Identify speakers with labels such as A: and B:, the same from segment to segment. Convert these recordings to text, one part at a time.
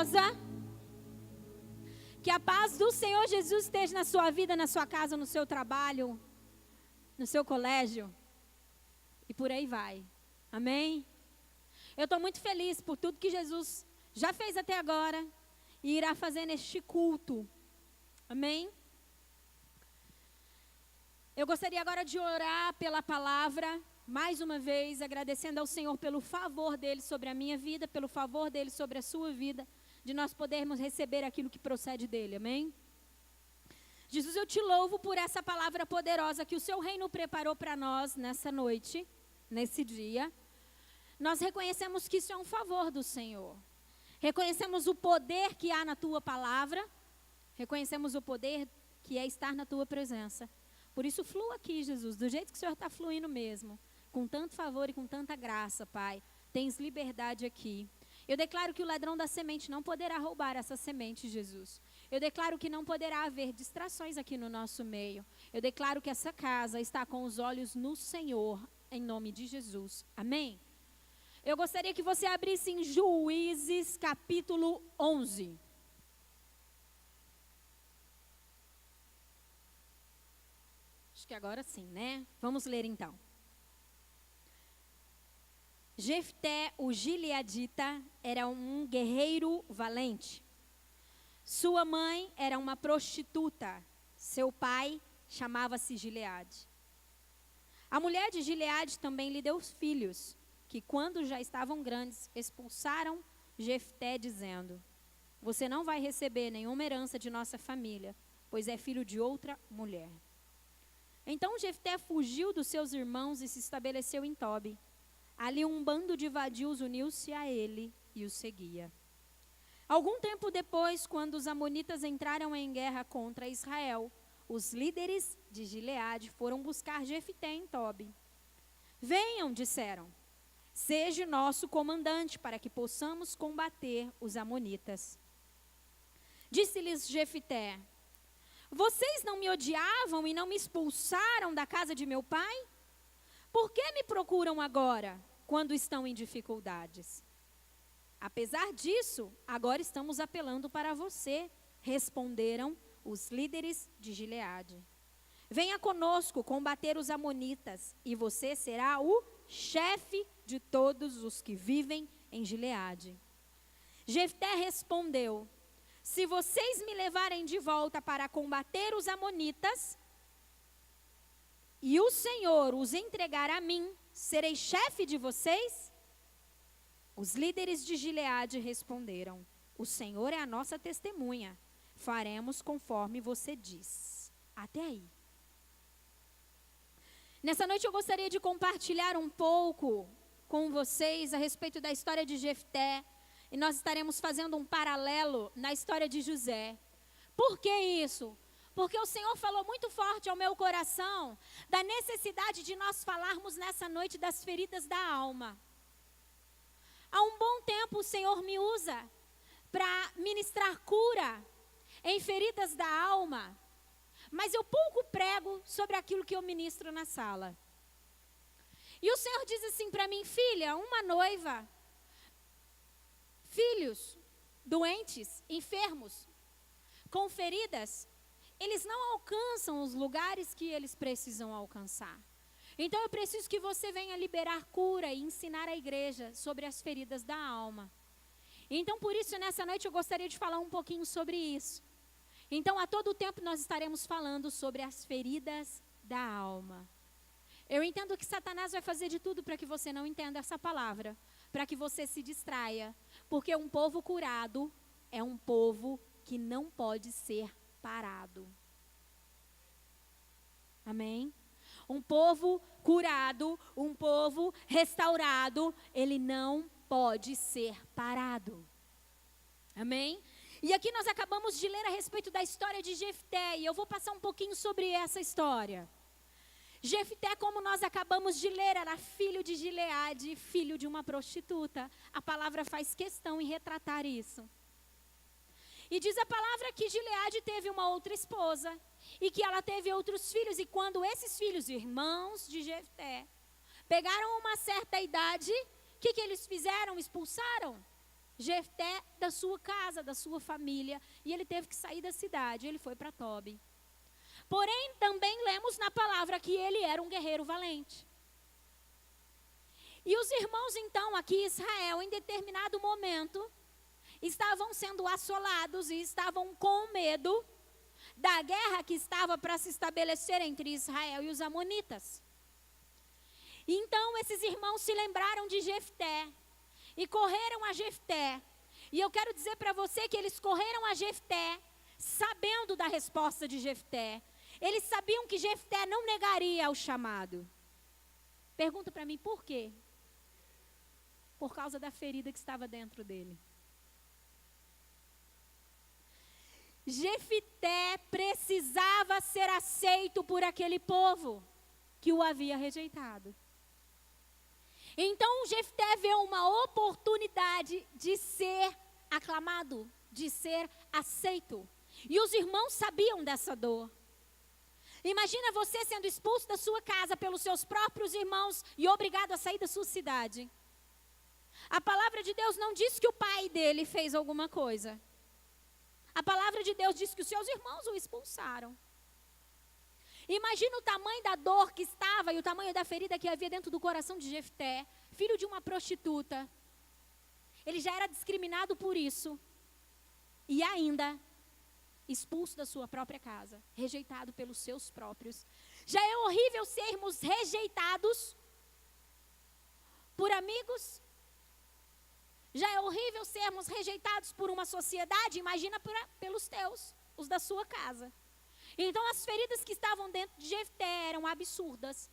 A: poderosa. Que a paz do Senhor Jesus esteja na sua vida, na sua casa, no seu trabalho, no seu colégio. E por aí vai. Amém? Eu estou muito feliz por tudo que Jesus já fez até agora e irá fazer neste culto. Amém? Eu gostaria agora de orar pela palavra, mais uma vez, agradecendo ao Senhor pelo favor dele sobre a minha vida, pelo favor dele sobre a sua vida, de nós podermos receber aquilo que procede dele, amém? Jesus, eu te louvo por essa palavra poderosa que o seu reino preparou para nós nessa noite, nesse dia. Nós reconhecemos que isso é um favor do Senhor. Reconhecemos o poder que há na tua palavra, reconhecemos o poder que é estar na tua presença. Por isso, flua aqui, Jesus, do jeito que o Senhor está fluindo mesmo, com tanto favor e com tanta graça, Pai. Tens liberdade aqui. Eu declaro que o ladrão da semente não poderá roubar essa semente, Jesus. Eu declaro que não poderá haver distrações aqui no nosso meio. Eu declaro que essa casa está com os olhos no Senhor, em nome de Jesus. Amém? Eu gostaria que você abrisse em Juízes, capítulo 11. Acho que agora sim, né? Vamos ler então. Jefté, o gileadita, era um guerreiro valente. Sua mãe era uma prostituta. Seu pai chamava-se Gileade. A mulher de Gileade também lhe deu filhos, que quando já estavam grandes, expulsaram Jefté, dizendo: você não vai receber nenhuma herança de nossa família, pois é filho de outra mulher. Então Jefté fugiu dos seus irmãos e se estabeleceu em Tobi. Ali um bando de vadios uniu-se a ele e o seguia. Algum tempo depois, quando os amonitas entraram em guerra contra Israel, os líderes de Gileade foram buscar Jefté em Tobi. Venham, disseram, seja nosso comandante para que possamos combater os amonitas. Disse-lhes Jefté: vocês não me odiavam e não me expulsaram da casa de meu pai? Por que me procuram agora, quando estão em dificuldades? Apesar disso, agora estamos apelando para você, responderam os líderes de Gileade. Venha conosco combater os amonitas, e você será o chefe de todos os que vivem em Gileade. Jefté respondeu: se vocês me levarem de volta para combater os amonitas, e o Senhor os entregar a mim, serei chefe de vocês? Os líderes de Gileade responderam: o Senhor é a nossa testemunha, faremos conforme você diz. Até aí. Nessa noite eu gostaria de compartilhar um pouco com vocês a respeito da história de Jefté. E nós estaremos fazendo um paralelo na história de José. Por que isso? Porque o Senhor falou muito forte ao meu coração da necessidade de nós falarmos nessa noite das feridas da alma. Há um bom tempo o Senhor me usa para ministrar cura em feridas da alma, mas eu pouco prego sobre aquilo que eu ministro na sala. E o Senhor diz assim para mim: filha, uma noiva, filhos doentes, enfermos, com feridas, eles não alcançam os lugares que eles precisam alcançar. Então eu preciso que você venha liberar cura e ensinar a igreja sobre as feridas da alma. Então por isso nessa noite eu gostaria de falar um pouquinho sobre isso. Então a todo tempo nós estaremos falando sobre as feridas da alma. Eu entendo que Satanás vai fazer de tudo para que você não entenda essa palavra, para que você se distraia, porque um povo curado é um povo que não pode ser parado. Amém? Um povo curado, um povo restaurado, ele não pode ser parado. Amém? E aqui nós acabamos de ler a respeito da história de Jefté, e eu vou passar um pouquinho sobre essa história. Jefté, como nós acabamos de ler, era filho de Gileade, filho de uma prostituta. A palavra faz questão em retratar isso. E diz a palavra que Gileade teve uma outra esposa, e que ela teve outros filhos, e quando esses filhos, irmãos de Jefté, pegaram uma certa idade, o que eles fizeram? Expulsaram. Jefté da sua casa, da sua família, e ele teve que sair da cidade, ele foi para Tobi. Porém, também lemos na palavra que ele era um guerreiro valente. E os irmãos, então, aqui em Israel, em determinado momento, estavam sendo assolados e estavam com medo da guerra que estava para se estabelecer entre Israel e os amonitas. Então, esses irmãos se lembraram de Jefté e correram a Jefté. E eu quero dizer para você que eles correram a Jefté sabendo da resposta de Jefté. Eles sabiam que Jefté não negaria o chamado. Pergunta para mim, por quê? Por causa da ferida que estava dentro dele. Jefté precisava ser aceito por aquele povo que o havia rejeitado. Então Jefté vê uma oportunidade de ser aclamado, de ser aceito. E os irmãos sabiam dessa dor. Imagina você sendo expulso da sua casa pelos seus próprios irmãos e obrigado a sair da sua cidade. A palavra de Deus não diz que o pai dele fez alguma coisa. A palavra de Deus diz que os seus irmãos o expulsaram. Imagina o tamanho da dor que estava e o tamanho da ferida que havia dentro do coração de Jefté, filho de uma prostituta. Ele já era discriminado por isso. E ainda expulso da sua própria casa, rejeitado pelos seus próprios. Já é horrível sermos rejeitados por amigos. Já é horrível sermos rejeitados por uma sociedade, imagina pelos teus, os da sua casa. Então as feridas que estavam dentro de Jefté eram absurdas.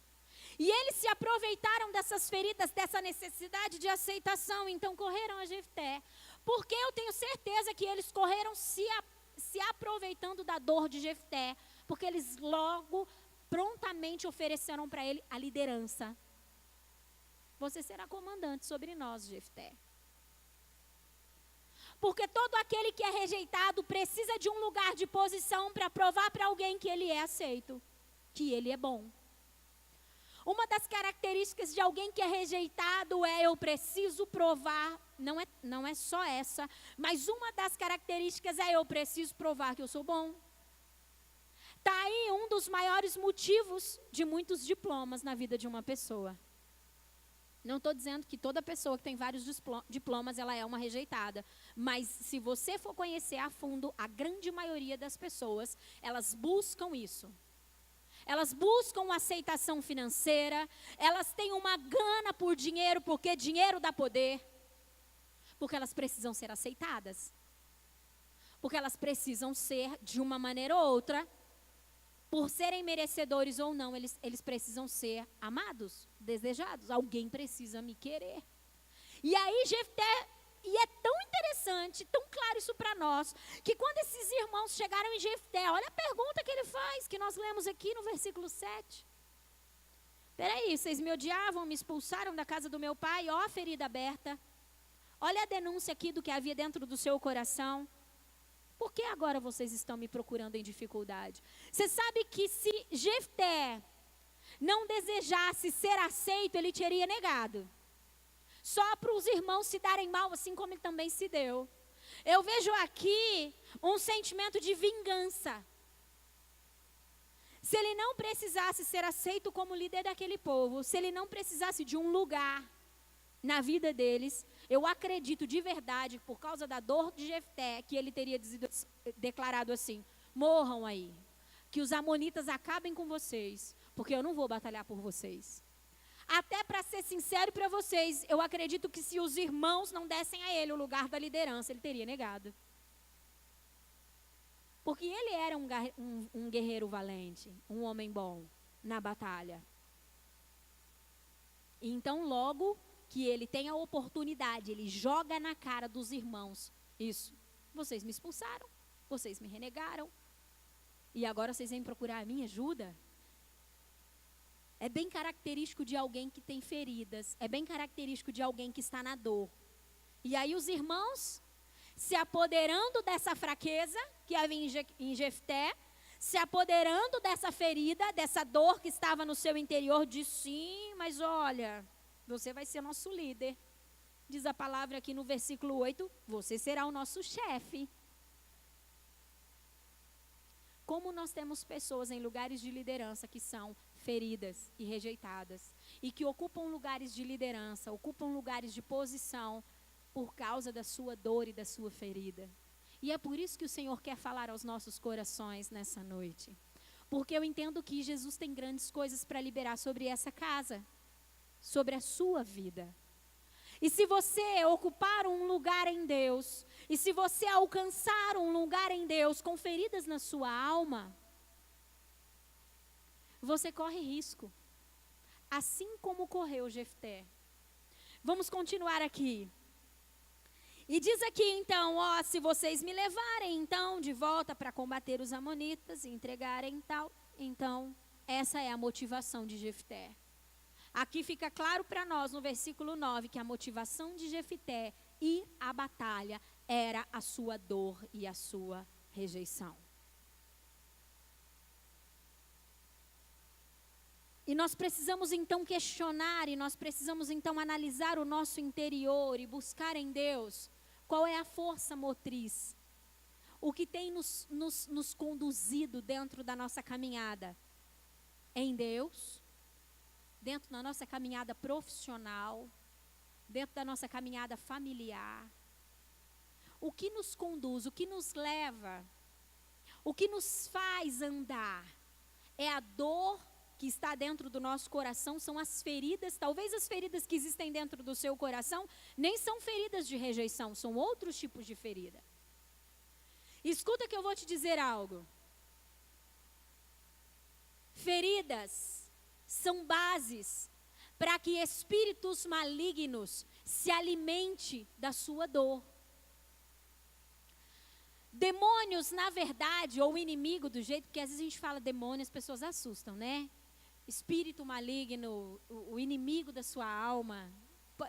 A: E eles se aproveitaram dessas feridas, dessa necessidade de aceitação, então correram a Jefté. Porque eu tenho certeza que eles correram se aproveitando da dor de Jefté, porque eles logo, prontamente ofereceram para ele a liderança. Você será comandante sobre nós, Jefté. Porque todo aquele que é rejeitado precisa de um lugar de posição para provar para alguém que ele é aceito, que ele é bom. Uma das características de alguém que é rejeitado é eu preciso provar, não é só essa, mas uma das características é eu preciso provar que eu sou bom. Está aí um dos maiores motivos de muitos diplomas na vida de uma pessoa. Não estou dizendo que toda pessoa que tem vários diplomas, ela é uma rejeitada. Mas se você for conhecer a fundo, a grande maioria das pessoas, elas buscam isso. Elas buscam aceitação financeira, elas têm uma gana por dinheiro, porque dinheiro dá poder. Porque elas precisam ser aceitadas. Porque elas precisam ser, de uma maneira ou outra, por serem merecedores ou não, eles precisam ser amados, desejados. Alguém precisa me querer. E aí Jefté, e é tão interessante, tão claro isso para nós, que quando esses irmãos chegaram em Jefté, olha a pergunta que ele faz, que nós lemos aqui no versículo 7. Peraí, vocês me odiavam, me expulsaram da casa do meu pai, ó a ferida aberta. Olha a denúncia aqui do que havia dentro do seu coração. Por que agora vocês estão me procurando em dificuldade? Você sabe que se Jefté não desejasse ser aceito, ele teria negado. Só para os irmãos se darem mal, assim como ele também se deu. Eu vejo aqui um sentimento de vingança. Se ele não precisasse ser aceito como líder daquele povo, se ele não precisasse de um lugar na vida deles, eu acredito de verdade, por causa da dor de Jefté, que ele teria declarado assim: morram aí, que os amonitas acabem com vocês, porque eu não vou batalhar por vocês. Até para ser sincero para vocês, eu acredito que se os irmãos não dessem a ele o lugar da liderança, ele teria negado. Porque ele era um guerreiro valente, um homem bom na batalha. Então logo que ele tem a oportunidade, ele joga na cara dos irmãos isso. Vocês me expulsaram, vocês me renegaram, e agora vocês vêm procurar a minha ajuda? É bem característico de alguém que tem feridas, é bem característico de alguém que está na dor. E aí os irmãos, se apoderando dessa fraqueza que havia em Jefté, se apoderando dessa ferida, dessa dor que estava no seu interior, diz: sim, mas olha, você vai ser nosso líder. Diz a palavra aqui no versículo 8, você será o nosso chefe. Como nós temos pessoas em lugares de liderança que são feridas e rejeitadas, e que ocupam lugares de liderança, ocupam lugares de posição, por causa da sua dor e da sua ferida. E é por isso que o Senhor quer falar aos nossos corações nessa noite. Porque eu entendo que Jesus tem grandes coisas para liberar sobre essa casa, sobre a sua vida. E se você ocupar um lugar em Deus, e se você alcançar um lugar em Deus com feridas na sua alma, você corre risco. Assim como correu Jefté. Vamos continuar aqui. E diz aqui então, se vocês me levarem então de volta para combater os amonitas e entregarem tal, então essa é a motivação de Jefté. Aqui fica claro para nós no versículo 9 que a motivação de Jefté ir à batalha era a sua dor e a sua rejeição. E nós precisamos então questionar, e nós precisamos então analisar o nosso interior e buscar em Deus qual é a força motriz, o que tem nos conduzido dentro da nossa caminhada em Deus, dentro da nossa caminhada profissional, dentro da nossa caminhada familiar. O que nos conduz, o que nos leva, o que nos faz andar é a dor que está dentro do nosso coração, são as feridas, talvez as feridas que existem dentro do seu coração, nem são feridas de rejeição, são outros tipos de ferida. Escuta que eu vou te dizer algo. Feridas são bases para que espíritos malignos se alimentem da sua dor. Demônios, na verdade, ou inimigo do jeito, porque às vezes a gente fala demônio, as pessoas assustam, né? Espírito maligno, o inimigo da sua alma.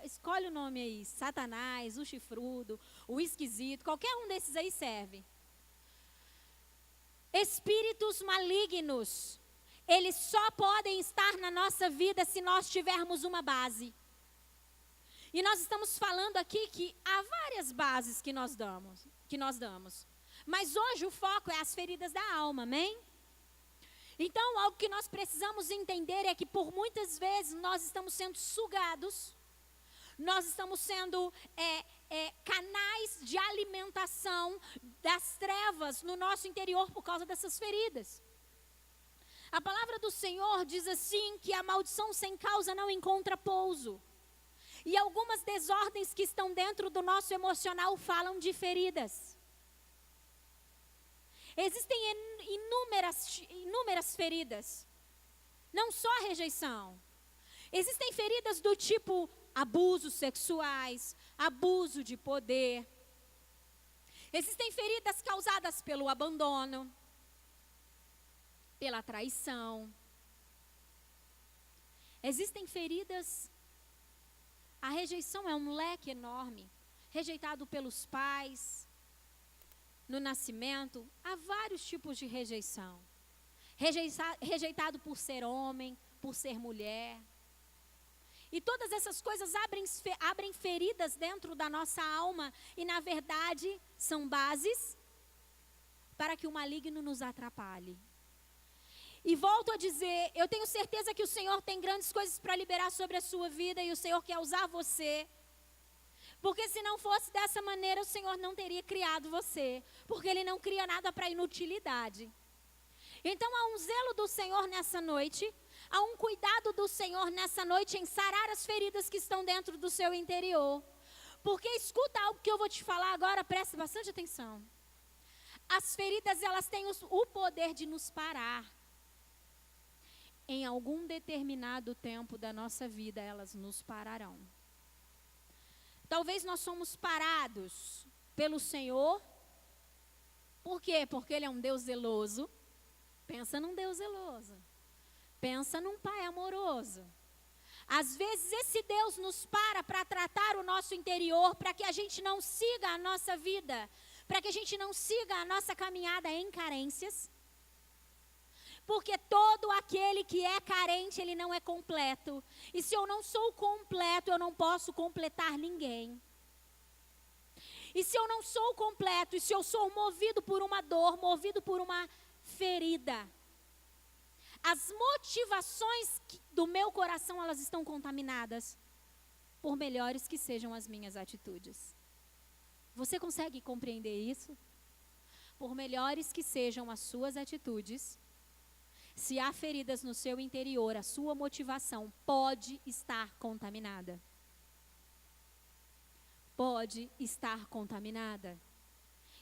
A: Escolhe o nome aí, Satanás, o chifrudo, o esquisito, qualquer um desses aí serve. Espíritos malignos, eles só podem estar na nossa vida se nós tivermos uma base. E nós estamos falando aqui que há várias bases que nós damos. Mas hoje o foco é as feridas da alma, amém? Então, algo que nós precisamos entender é que por muitas vezes nós estamos sendo sugados, nós estamos sendo canais de alimentação das trevas no nosso interior por causa dessas feridas. A palavra do Senhor diz assim que a maldição sem causa não encontra pouso. E algumas desordens que estão dentro do nosso emocional falam de feridas. Existem inúmeras feridas, não só a rejeição. Existem feridas do tipo abusos sexuais, abuso de poder. Existem feridas causadas pelo abandono, pela traição. Existem feridas, a rejeição é um leque enorme, rejeitado pelos pais, no nascimento, há vários tipos de rejeição. Rejeitado por ser homem, por ser mulher. E todas essas coisas abrem feridas dentro da nossa alma e, na verdade, são bases para que o maligno nos atrapalhe. E volto a dizer, eu tenho certeza que o Senhor tem grandes coisas para liberar sobre a sua vida e o Senhor quer usar você. Porque se não fosse dessa maneira, o Senhor não teria criado você. Porque Ele não cria nada para inutilidade. Então há um zelo do Senhor nessa noite. Há um cuidado do Senhor nessa noite em sarar as feridas que estão dentro do seu interior. Porque escuta algo que eu vou te falar agora, preste bastante atenção. As feridas, elas têm o poder de nos parar. Em algum determinado tempo da nossa vida, elas nos pararão. Talvez nós somos parados pelo Senhor. Por quê? Porque Ele é um Deus zeloso. Pensa num Deus zeloso. Pensa num Pai amoroso. Às vezes esse Deus nos para tratar o nosso interior, para que a gente não siga a nossa vida, para que a gente não siga a nossa caminhada em carências, Porque todo aquele que é carente, ele não é completo. E se eu não sou completo, eu não posso completar ninguém. E se eu não sou completo, e se eu sou movido por uma dor, movido por uma ferida, as motivações do meu coração, elas estão contaminadas, por melhores que sejam as minhas atitudes. Você consegue compreender isso? Por melhores que sejam as suas atitudes, se há feridas no seu interior, a sua motivação pode estar contaminada. Pode estar contaminada.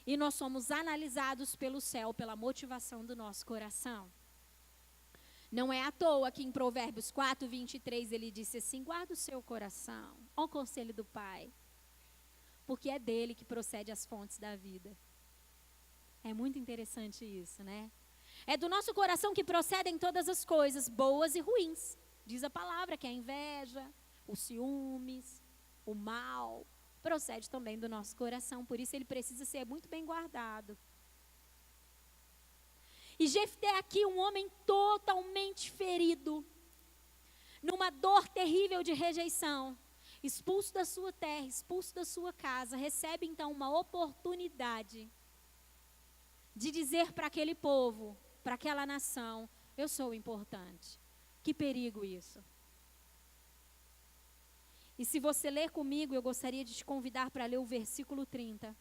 A: E nós somos analisados pelo céu, pela motivação do nosso coração. Não é à toa que em Provérbios 4, 23, ele disse assim: guarda o seu coração, ó o conselho do Pai, porque é dele que procede as fontes da vida. É muito interessante isso, né? É do nosso coração que procedem todas as coisas, boas e ruins. Diz a palavra que a inveja, os ciúmes, o mal, procede também do nosso coração. Por isso ele precisa ser muito bem guardado. E Jefté aqui, um homem totalmente ferido, numa dor terrível de rejeição, expulso da sua terra, expulso da sua casa, recebe então uma oportunidade de dizer para aquele povo, para aquela nação: eu sou importante. Que perigo isso. E se você ler comigo, eu gostaria de te convidar para ler o versículo 30.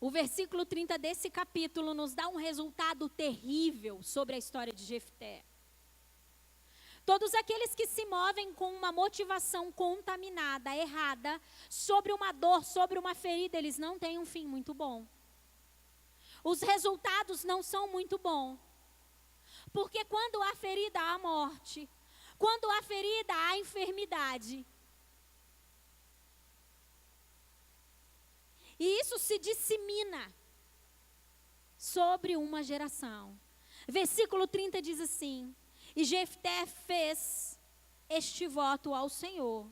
A: O versículo 30 desse capítulo nos dá um resultado terrível sobre a história de Jefté. Todos aqueles que se movem com uma motivação contaminada, errada, sobre uma dor, sobre uma ferida, eles não têm um fim muito bom. Os resultados não são muito bons. Porque quando há ferida, há morte. Quando há ferida, há enfermidade. E isso se dissemina sobre uma geração. Versículo 30 diz assim: e Jefté fez este voto ao Senhor: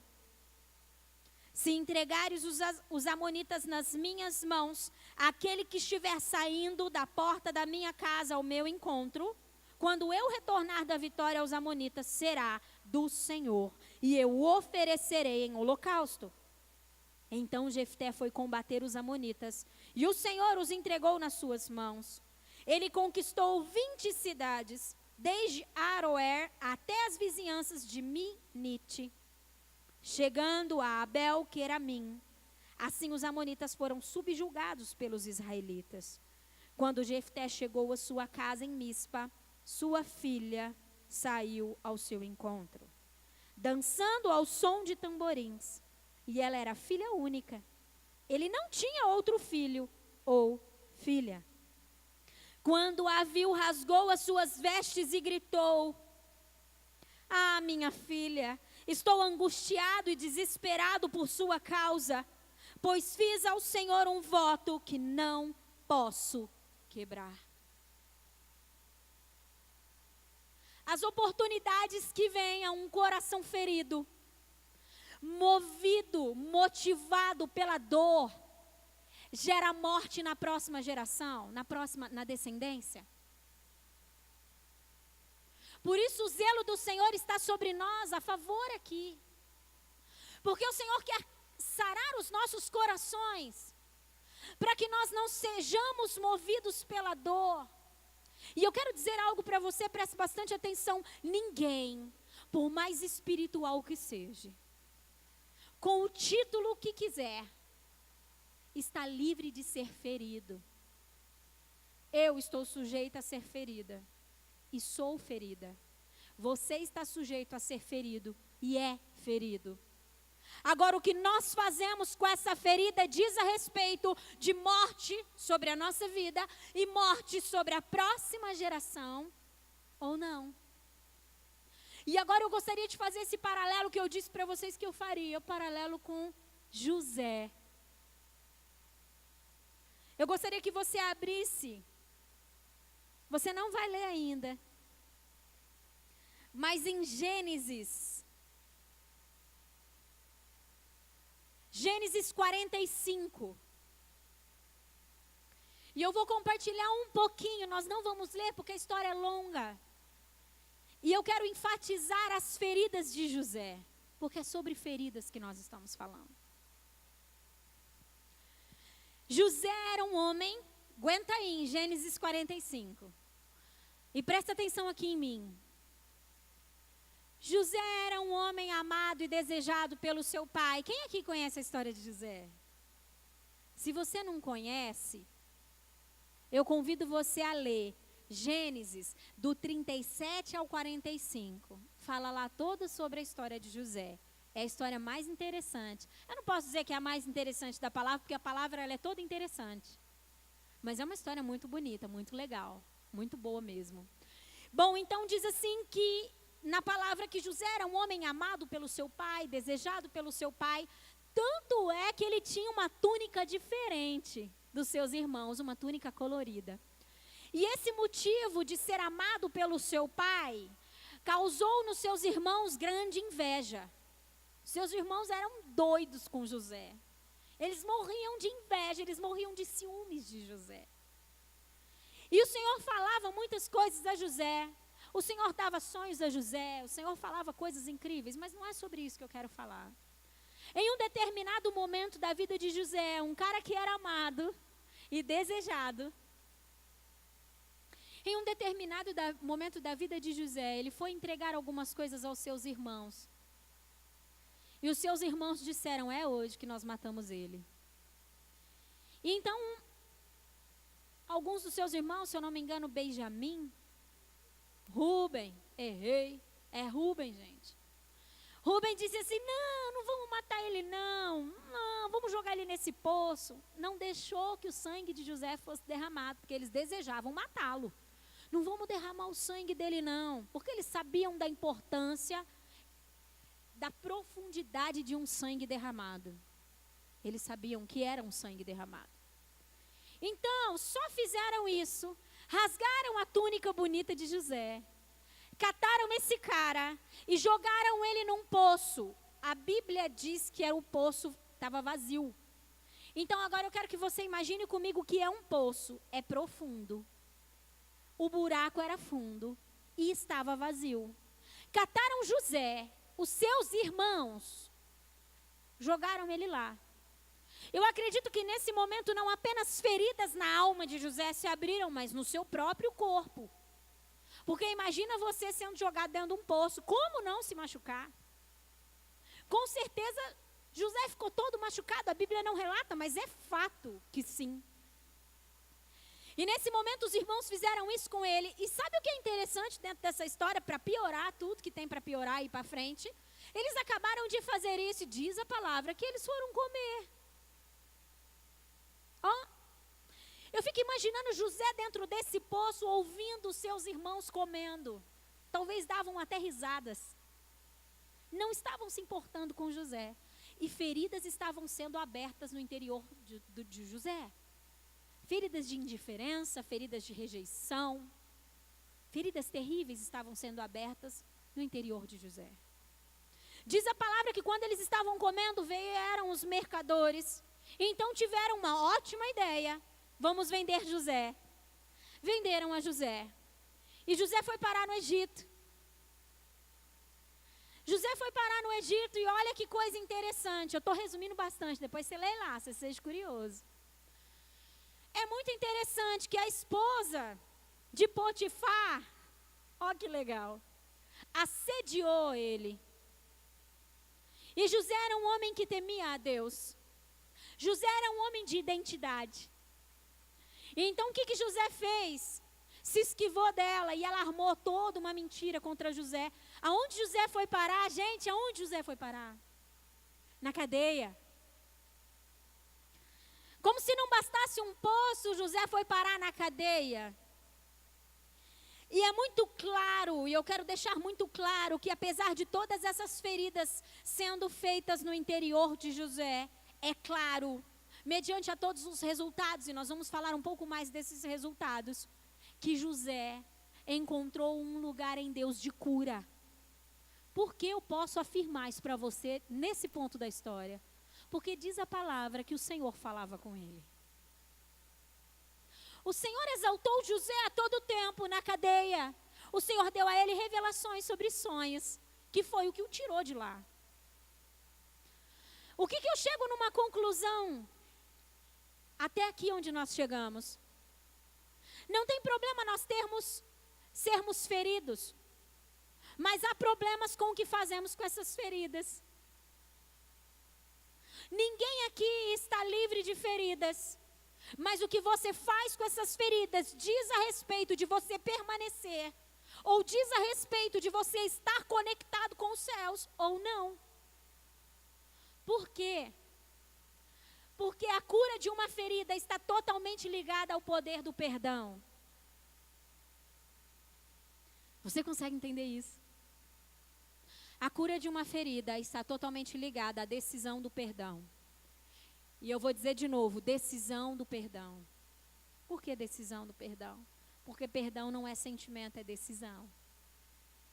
A: se entregares os amonitas nas minhas mãos, aquele que estiver saindo da porta da minha casa ao meu encontro, quando eu retornar da vitória aos amonitas, será do Senhor, e eu o oferecerei em holocausto. Então Jefté foi combater os amonitas, e o Senhor os entregou nas suas mãos. Ele conquistou 20 cidades, desde Aroer até as vizinhanças de Minite, chegando a Abel-Queramim. Assim os amonitas foram subjugados pelos israelitas. Quando Jefté chegou à sua casa em Mispa, sua filha saiu ao seu encontro, dançando ao som de tamborins. E ela era filha única. Ele não tinha outro filho ou filha. Quando a viu, rasgou as suas vestes e gritou: ah, minha filha, estou angustiado e desesperado por sua causa, pois fiz ao Senhor um voto que não posso quebrar. As oportunidades que vêm a um coração ferido, movido, motivado pela dor, gera morte na próxima geração, na descendência. Por isso o zelo do Senhor está sobre nós, a favor aqui. Porque o Senhor quer sarar os nossos corações, para que nós não sejamos movidos pela dor. E eu quero dizer algo para você, preste bastante atenção: ninguém, por mais espiritual que seja, com o título que quiser, está livre de ser ferido. Eu estou sujeita a ser ferida e sou ferida. Você está sujeito a ser ferido e é ferido. Agora, o que nós fazemos com essa ferida diz a respeito de morte sobre a nossa vida e morte sobre a próxima geração ou não. E agora eu gostaria de fazer esse paralelo que eu disse para vocês que eu faria, o paralelo com José. Eu gostaria que você abrisse, você não vai ler ainda, mas em Gênesis 45. E eu vou compartilhar um pouquinho, nós não vamos ler porque a história é longa. E eu quero enfatizar as feridas de José, porque é sobre feridas que nós estamos falando. José era um homem, aguenta aí, em Gênesis 45. E presta atenção aqui em mim. José era um homem amado e desejado pelo seu pai. Quem aqui conhece a história de José? Se você não conhece, eu convido você a ler Gênesis do 37 ao 45. Fala lá toda sobre a história de José. É a história mais interessante. Eu não posso dizer que é a mais interessante da palavra, porque a palavra ela é toda interessante. Mas é uma história muito bonita, muito legal, muito boa mesmo. Bom, então diz assim que na palavra que José era um homem amado pelo seu pai, desejado pelo seu pai. Tanto é que ele tinha uma túnica diferente dos seus irmãos, uma túnica colorida. E esse motivo de ser amado pelo seu pai causou nos seus irmãos grande inveja. Seus irmãos eram doidos com José. Eles morriam de inveja, eles morriam de ciúmes de José. E o Senhor falava muitas coisas a José. O Senhor dava sonhos a José, o Senhor falava coisas incríveis, mas não é sobre isso que eu quero falar. Em um determinado momento da vida de José, um cara que era amado e desejado, em um determinado momento da vida de José, ele foi entregar algumas coisas aos seus irmãos. E os seus irmãos disseram, é hoje que nós matamos ele. E então, alguns dos seus irmãos, se eu não me engano, Benjamim, Rúben, errei, é Rúben, gente. Rúben disse assim, não vamos matar ele não, vamos jogar ele nesse poço. Não deixou que o sangue de José fosse derramado, porque eles desejavam matá-lo. Não vamos derramar o sangue dele não, porque eles sabiam da importância, da profundidade de um sangue derramado. Eles sabiam que era um sangue derramado. Então, só fizeram isso, rasgaram a túnica bonita de José, cataram esse cara e jogaram ele num poço. A Bíblia diz que o poço estava vazio. Então agora eu quero que você imagine comigo o que é um poço. É profundo. O buraco era fundo e estava vazio. Cataram José, os seus irmãos, jogaram ele lá. Eu acredito que nesse momento não apenas feridas na alma de José se abriram, mas no seu próprio corpo. Porque imagina você sendo jogado dentro de um poço, como não se machucar? Com certeza José ficou todo machucado, a Bíblia não relata, mas é fato que sim. E nesse momento os irmãos fizeram isso com ele. E sabe o que é interessante dentro dessa história, para piorar tudo que tem para piorar e ir para frente? Eles acabaram de fazer isso, e diz a palavra, que eles foram comer. Eu fico imaginando José dentro desse poço, ouvindo os seus irmãos comendo. Talvez davam até risadas. Não estavam se importando com José. E feridas estavam sendo abertas no interior de José. Feridas de indiferença, feridas de rejeição. Feridas terríveis estavam sendo abertas no interior de José. Diz a palavra que quando eles estavam comendo, vieram os mercadores. Então tiveram uma ótima ideia. Vamos vender José. Venderam a José. E José foi parar no Egito. José foi parar no Egito e olha que coisa interessante. Eu estou resumindo bastante, depois você lê lá, se você seja curioso. É muito interessante que a esposa de Potifar, ó que legal, assediou ele. E José era um homem que temia a Deus. José era um homem de identidade. E então o que José fez? Se esquivou dela e ela armou toda uma mentira contra José. Aonde José foi parar, gente? Aonde José foi parar? Na cadeia. Como se não bastasse um poço, José foi parar na cadeia. E é muito claro, e eu quero deixar muito claro, que apesar de todas essas feridas sendo feitas no interior de José, é claro, mediante a todos os resultados, e nós vamos falar um pouco mais desses resultados, que José encontrou um lugar em Deus de cura. Por que eu posso afirmar isso para você nesse ponto da história? Porque diz a palavra que o Senhor falava com ele. O Senhor exaltou José a todo tempo na cadeia. O Senhor deu a ele revelações sobre sonhos, que foi o que o tirou de lá. O que eu chego numa conclusão? Até aqui onde nós chegamos. Não tem problema nós sermos feridos. Mas há problemas com o que fazemos com essas feridas. Ninguém aqui está livre de feridas. Mas o que você faz com essas feridas diz a respeito de você permanecer. Ou diz a respeito de você estar conectado com os céus ou não. Por quê? Porque a cura de uma ferida está totalmente ligada ao poder do perdão. Você consegue entender isso? A cura de uma ferida está totalmente ligada à decisão do perdão. E eu vou dizer de novo, decisão do perdão. Por que decisão do perdão? Porque perdão não é sentimento, é decisão.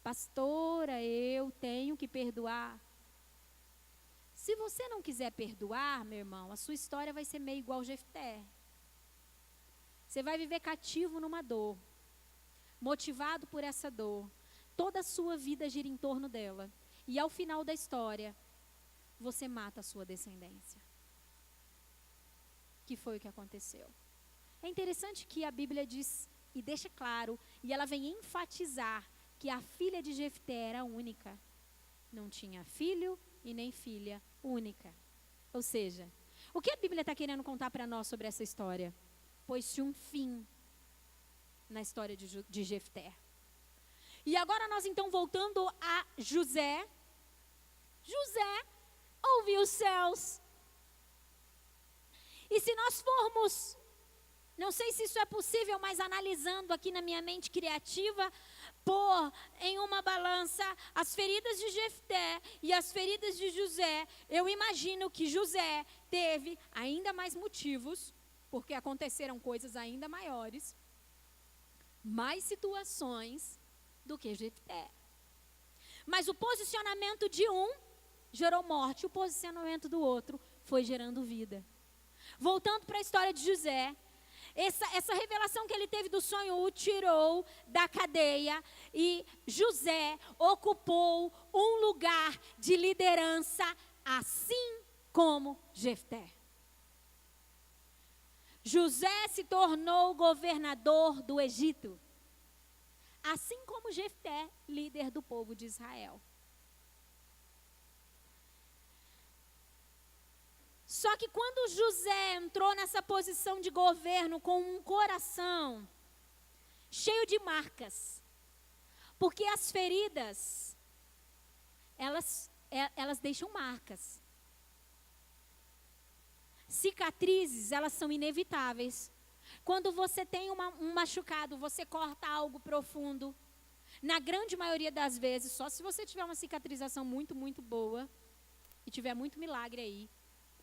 A: Pastora, eu tenho que perdoar. Se você não quiser perdoar, meu irmão, a sua história vai ser meio igual Jefté. Você vai viver cativo numa dor, motivado por essa dor. Toda a sua vida gira em torno dela. E ao final da história, você mata a sua descendência. Que foi o que aconteceu. É interessante que a Bíblia diz e deixa claro, e ela vem enfatizar que a filha de Jefté era única. Não tinha filho e nem filha única. Ou seja, o que a Bíblia está querendo contar para nós sobre essa história? Pôs-se um fim na história de Jefté. E agora nós então voltando a José. José ouviu os céus. E se nós formos, não sei se isso é possível, mas analisando aqui na minha mente criativa, pôr em uma balança as feridas de Jefté e as feridas de José, eu imagino que José teve ainda mais motivos, porque aconteceram coisas ainda maiores, mais situações do que Jefté. Mas o posicionamento de um gerou morte, o posicionamento do outro foi gerando vida. Voltando para a história de José, essa revelação que ele teve do sonho o tirou da cadeia e José ocupou um lugar de liderança, assim como Jefté. José se tornou governador do Egito, assim como Jefté, líder do povo de Israel. Só que quando José entrou nessa posição de governo com um coração cheio de marcas, porque as feridas, elas deixam marcas. Cicatrizes, elas são inevitáveis. Quando você tem um machucado, você corta algo profundo. Na grande maioria das vezes, só se você tiver uma cicatrização muito, muito boa e tiver muito milagre aí,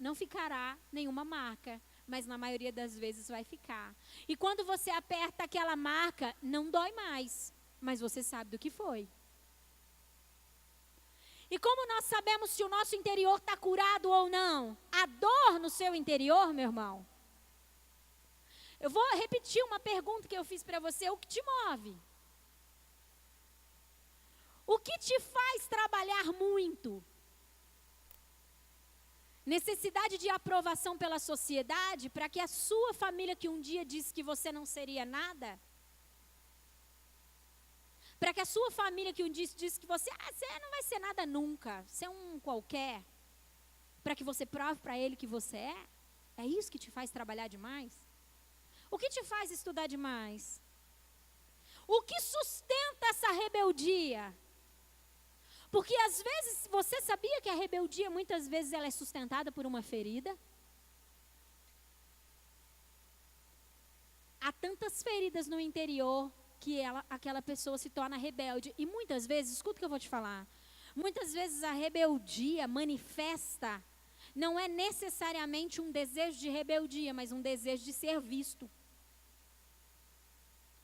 A: não ficará nenhuma marca, mas na maioria das vezes vai ficar. E quando você aperta aquela marca, não dói mais, mas você sabe do que foi. E como nós sabemos se o nosso interior está curado ou não? A dor no seu interior, meu irmão. Eu vou repetir uma pergunta que eu fiz para você. O que te move? O que te faz trabalhar muito? Necessidade de aprovação pela sociedade para que a sua família que um dia disse que você não seria nada? Para que a sua família que um dia disse que você não vai ser nada nunca, você é um qualquer? Para que você prove para ele que você é? É isso que te faz trabalhar demais? O que te faz estudar demais? O que sustenta essa rebeldia? Porque às vezes, você sabia que a rebeldia muitas vezes ela é sustentada por uma ferida? Há tantas feridas no interior que aquela pessoa se torna rebelde. E muitas vezes, escuta o que eu vou te falar, muitas vezes a rebeldia manifesta, não é necessariamente um desejo de rebeldia, mas um desejo de ser visto.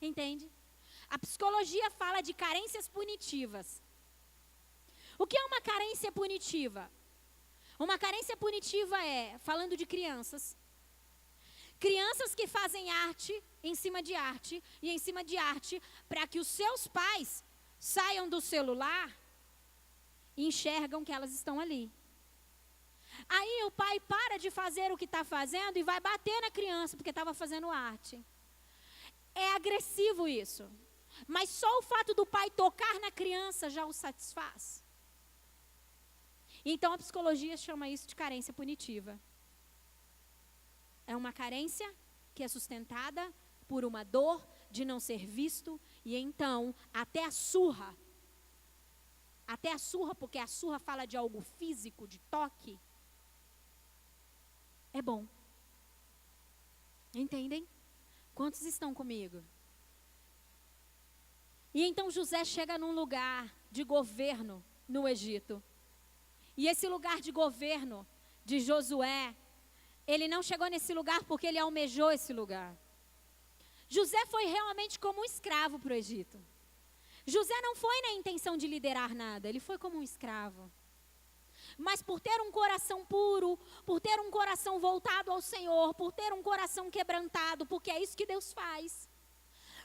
A: Entende? A psicologia fala de carências punitivas. O que é uma carência punitiva? Uma carência punitiva é, falando de crianças, Crianças que fazem arte em cima de arte e em cima de arte para que os seus pais saiam do celular e enxergam que elas estão ali. Aí o pai para de fazer o que está fazendo e vai bater na criança porque estava fazendo arte. É agressivo isso. Mas só o fato do pai tocar na criança já o satisfaz. Então a psicologia chama isso de carência punitiva. É uma carência que é sustentada por uma dor de não ser visto. E então até a surra, porque a surra fala de algo físico, de toque, é bom. Entendem? Quantos estão comigo? E então José chega num lugar de governo no Egito. E esse lugar de governo de Josué, ele não chegou nesse lugar porque ele almejou esse lugar. José foi realmente como um escravo para o Egito. José não foi na intenção de liderar nada, ele foi como um escravo. Mas por ter um coração puro, por ter um coração voltado ao Senhor, por ter um coração quebrantado, porque é isso que Deus faz.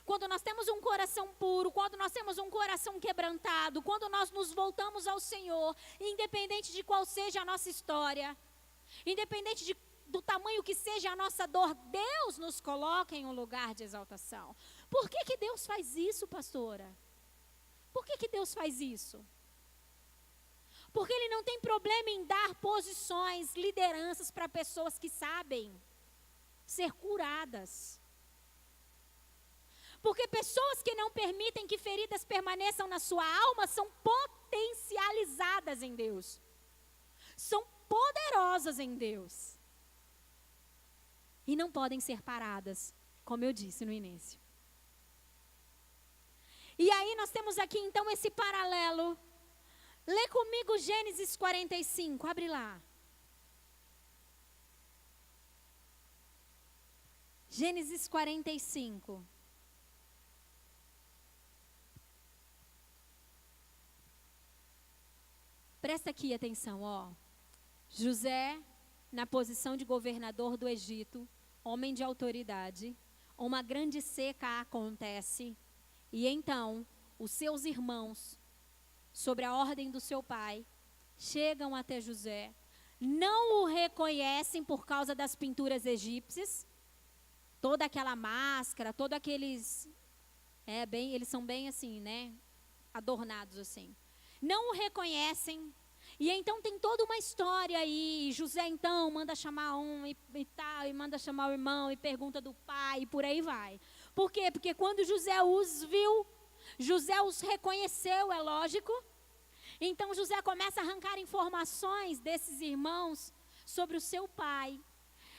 A: Quando nós temos um coração puro, quando nós temos um coração quebrantado, quando nós nos voltamos ao Senhor, independente de qual seja a nossa história, independente do tamanho que seja a nossa dor, Deus nos coloca em um lugar de exaltação. Por que Deus faz isso, pastora? Por que Deus faz isso? Porque Ele não tem problema em dar posições, lideranças para pessoas que sabem ser curadas. Porque pessoas que não permitem que feridas permaneçam na sua alma são potencializadas em Deus. São poderosas em Deus. E não podem ser paradas, como eu disse no início. E aí nós temos aqui então esse paralelo. Lê comigo Gênesis 45, abre lá. Gênesis 45. Presta aqui atenção, ó. José, na posição de governador do Egito, homem de autoridade, uma grande seca acontece, e então os seus irmãos, sobre a ordem do seu pai, chegam até José, não o reconhecem por causa das pinturas egípcias, toda aquela máscara, todos aqueles, eles são bem assim, né, adornados assim. Não o reconhecem, e então tem toda uma história aí. José então manda chamar um e tal, e manda chamar o irmão e pergunta do pai, e por aí vai. Por quê? Porque quando José os viu, José os reconheceu, é lógico. Então José começa a arrancar informações desses irmãos sobre o seu pai.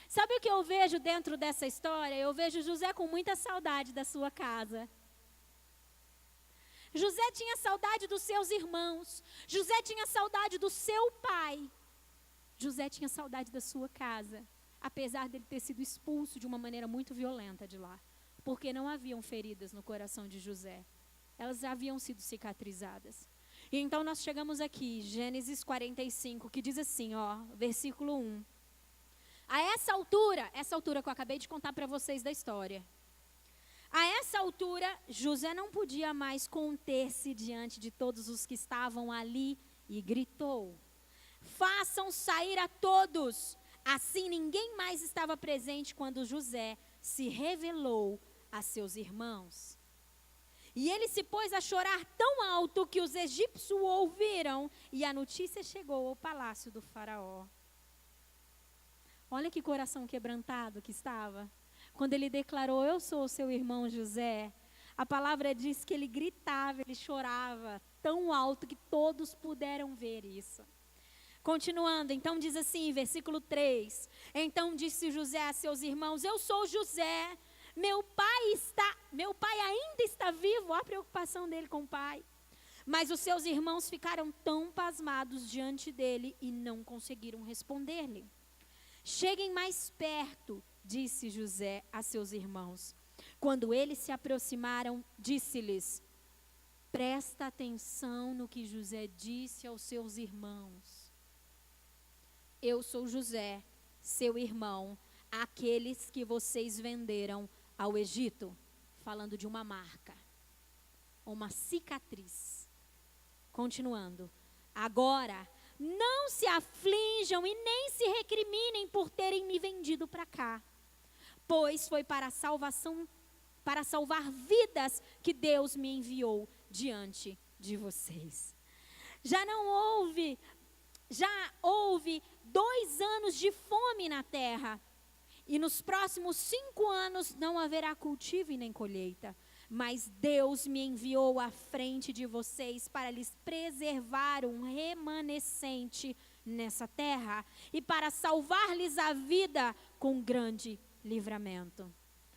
A: Sabe o que eu vejo dentro dessa história? Eu vejo José com muita saudade da sua casa. José tinha saudade dos seus irmãos. José tinha saudade do seu pai. José tinha saudade da sua casa, apesar dele ter sido expulso de uma maneira muito violenta de lá, porque não haviam feridas no coração de José. Elas haviam sido cicatrizadas. E então nós chegamos aqui, Gênesis 45, que diz assim, ó, versículo 1. A essa altura que eu acabei de contar para vocês da história, a essa altura, José não podia mais conter-se diante de todos os que estavam ali e gritou: façam sair a todos. Assim ninguém mais estava presente quando José se revelou a seus irmãos. E ele se pôs a chorar tão alto que os egípcios o ouviram, e a notícia chegou ao palácio do faraó. Olha que coração quebrantado que estava. Quando ele declarou: eu sou o seu irmão José, a palavra diz que ele gritava, ele chorava tão alto que todos puderam ver isso. Continuando, então diz assim, versículo 3. Então disse José a seus irmãos: eu sou José, meu pai ainda está vivo. Olha a preocupação dele com o pai. Mas os seus irmãos ficaram tão pasmados diante dele e não conseguiram responder-lhe. Cheguem mais perto, disse José a seus irmãos. Quando eles se aproximaram, disse-lhes: presta atenção no que José disse aos seus irmãos. Eu sou José, seu irmão, aqueles que vocês venderam ao Egito. Falando de uma marca, uma cicatriz. Continuando. Agora, não se aflijam e nem se recriminem por terem me vendido para cá, pois foi para salvar vidas que Deus me enviou diante de vocês. Já houve 2 anos de fome na terra, e nos próximos 5 anos não haverá cultivo e nem colheita. Mas Deus me enviou à frente de vocês para lhes preservar um remanescente nessa terra e para salvar-lhes a vida com grande livramento.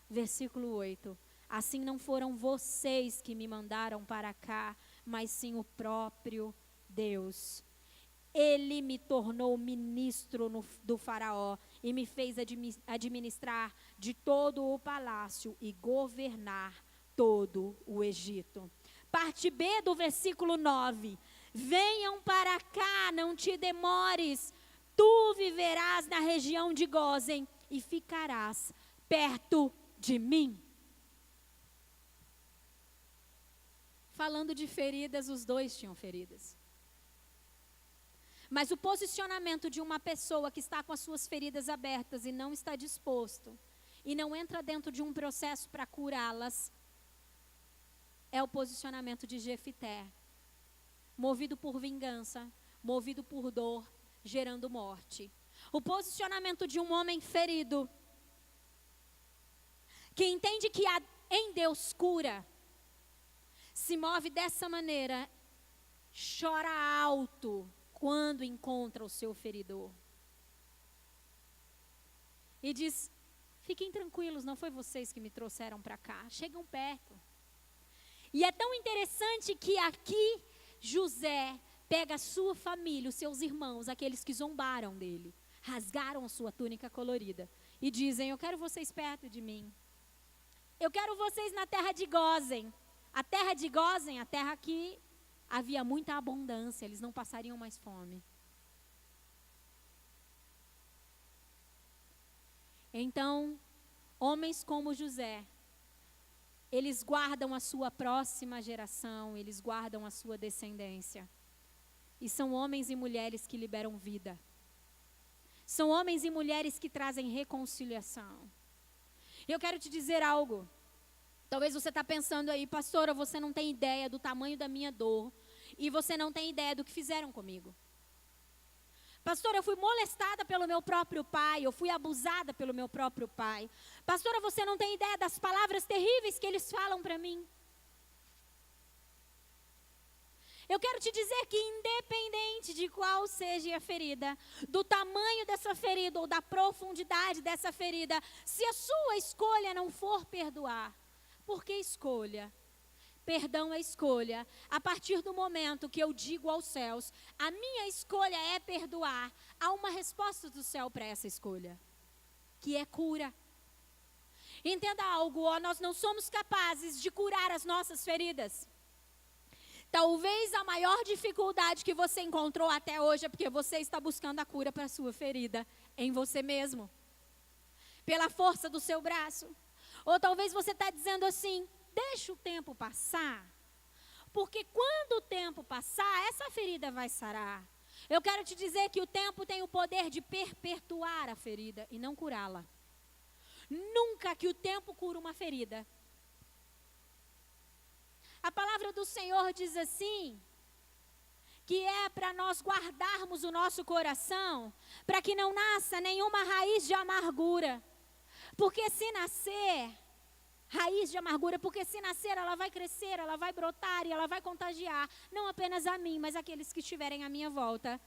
A: Versículo 8. Assim não foram vocês que me mandaram para cá, mas sim o próprio Deus. Ele me tornou ministro do faraó e me fez administrar de todo o palácio e governar todo o Egito. Parte B do versículo 9. Venham para cá, não te demores. Tu viverás na região de Gósen e ficarás perto de mim. Falando de feridas, os dois tinham feridas. Mas o posicionamento de uma pessoa que está com as suas feridas abertas e não está disposto, e não entra dentro de um processo para curá-las, é o posicionamento de Jefité, movido por vingança, movido por dor, gerando morte. O posicionamento de um homem ferido, que entende que há em Deus cura, se move dessa maneira, chora alto quando encontra o seu feridor. E diz: fiquem tranquilos, não foi vocês que me trouxeram para cá, chegam perto. E é tão interessante que aqui José pega a sua família, os seus irmãos, aqueles que zombaram dele, rasgaram a sua túnica colorida e dizem: eu quero vocês perto de mim. Eu quero vocês na terra de Gósen. A terra de Gósen, a terra que havia muita abundância, eles não passariam mais fome. Então, homens como José, eles guardam a sua próxima geração, eles guardam a sua descendência. E são homens e mulheres que liberam vida. São homens e mulheres que trazem reconciliação. Eu quero te dizer algo. Talvez você está pensando aí: pastora, você não tem ideia do tamanho da minha dor. E você não tem ideia do que fizeram comigo. Pastora, eu fui molestada pelo meu próprio pai. Eu fui abusada pelo meu próprio pai. Pastora, você não tem ideia das palavras terríveis que eles falam para mim. Eu quero te dizer que independente de qual seja a ferida, do tamanho dessa ferida ou da profundidade dessa ferida, se a sua escolha não for perdoar, por que escolha? Perdão é escolha. A partir do momento que eu digo aos céus: a minha escolha é perdoar, há uma resposta do céu para essa escolha, que é cura. Entenda algo, nós não somos capazes de curar as nossas feridas. Talvez a maior dificuldade que você encontrou até hoje é porque você está buscando a cura para a sua ferida em você mesmo, pela força do seu braço. Ou talvez você está dizendo assim: deixa o tempo passar, porque quando o tempo passar, essa ferida vai sarar. Eu quero te dizer que o tempo tem o poder de perpetuar a ferida e não curá-la. Nunca que o tempo cura uma ferida. A palavra do Senhor diz assim, que é para nós guardarmos o nosso coração, para que não nasça nenhuma raiz de amargura. Porque se nascer, raiz de amargura, porque se nascer ela vai crescer, ela vai brotar e ela vai contagiar, não apenas a mim, mas aqueles que estiverem à minha volta.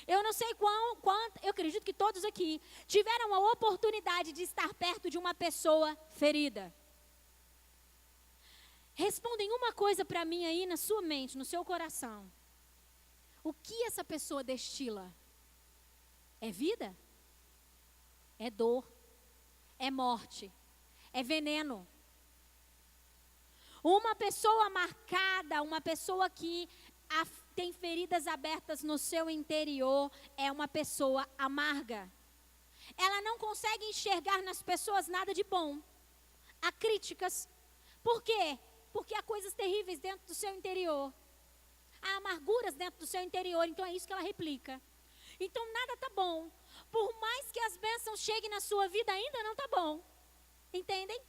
A: Eu não sei quanto, eu acredito que todos aqui tiveram a oportunidade de estar perto de uma pessoa ferida. Respondem uma coisa para mim aí na sua mente, no seu coração. O que essa pessoa destila? É vida? É dor? É morte? É veneno? Uma pessoa marcada, uma pessoa que tem feridas abertas no seu interior, é uma pessoa amarga. ela não consegue enxergar nas pessoas nada de bom. Há críticas. Por quê? Porque há coisas terríveis dentro do seu interior. Há amarguras dentro do seu interior, então é isso que ela replica. Então nada está bom. Por mais que as bênçãos cheguem na sua vida, ainda não está bom. Entendem?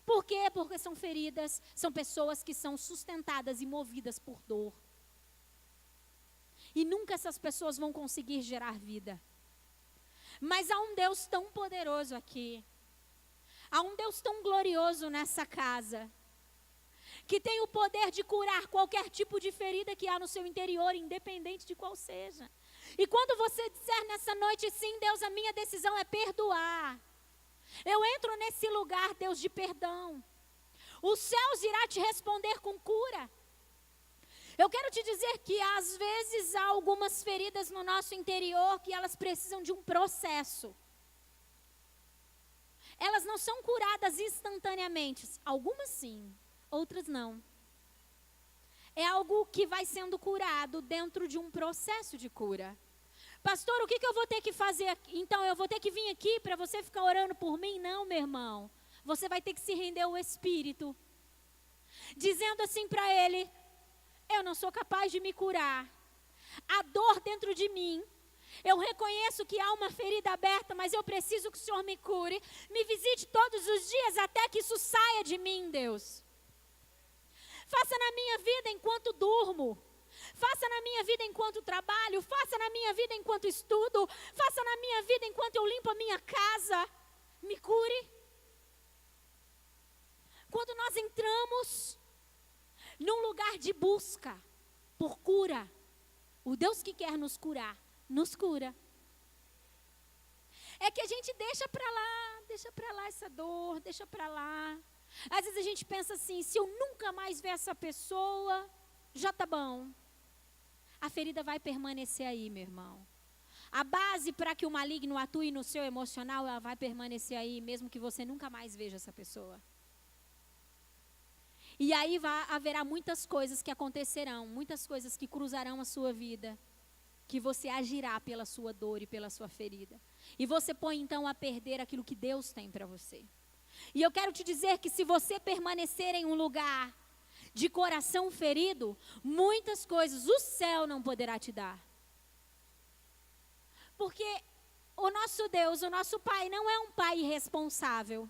A: Por quê? Porque são feridas, são pessoas que são sustentadas e movidas por dor. E nunca essas pessoas vão conseguir gerar vida. Mas há um Deus tão poderoso aqui. Há um Deus tão glorioso nessa casa, que tem o poder de curar qualquer tipo de ferida que há no seu interior, independente de qual seja. E quando você disser nessa noite, sim, Deus, a minha decisão é perdoar. Eu entro nesse lugar, Deus, de perdão. Os céus irá te responder com cura. Eu quero te dizer que às vezes há algumas feridas no nosso interior que elas precisam de um processo. Elas não são curadas instantaneamente. Algumas sim, outras não. É algo que vai sendo curado dentro de um processo de cura. Pastor, o que eu vou ter que fazer aqui? Então, eu vou ter que vir aqui para você ficar orando por mim? Não, meu irmão. Você vai ter que se render ao Espírito. Dizendo assim para Ele, eu não sou capaz de me curar. Há dor dentro de mim. Eu reconheço que há uma ferida aberta, mas eu preciso que o Senhor me cure. Me visite todos os dias até que isso saia de mim, Deus. Faça na minha vida enquanto durmo. Faça na minha vida enquanto trabalho. Faça na minha vida enquanto estudo. Faça na minha vida enquanto eu limpo a minha casa. Me cure. Quando nós entramos num lugar de busca por cura, o Deus que quer nos curar, nos cura. É que a gente deixa para lá essa dor, deixa para lá. Às vezes a gente pensa assim, se eu nunca mais ver essa pessoa, já tá bom. A ferida vai permanecer aí, meu irmão. A base para que o maligno atue no seu emocional, ela vai permanecer aí, mesmo que você nunca mais veja essa pessoa. E aí haverá muitas coisas que acontecerão, muitas coisas que cruzarão a sua vida, que você agirá pela sua dor e pela sua ferida. E você põe então a perder aquilo que Deus tem para você. E eu quero te dizer que se você permanecer em um lugar de coração ferido, muitas coisas o céu não poderá te dar. Porque o nosso Deus, o nosso Pai, não é um Pai irresponsável.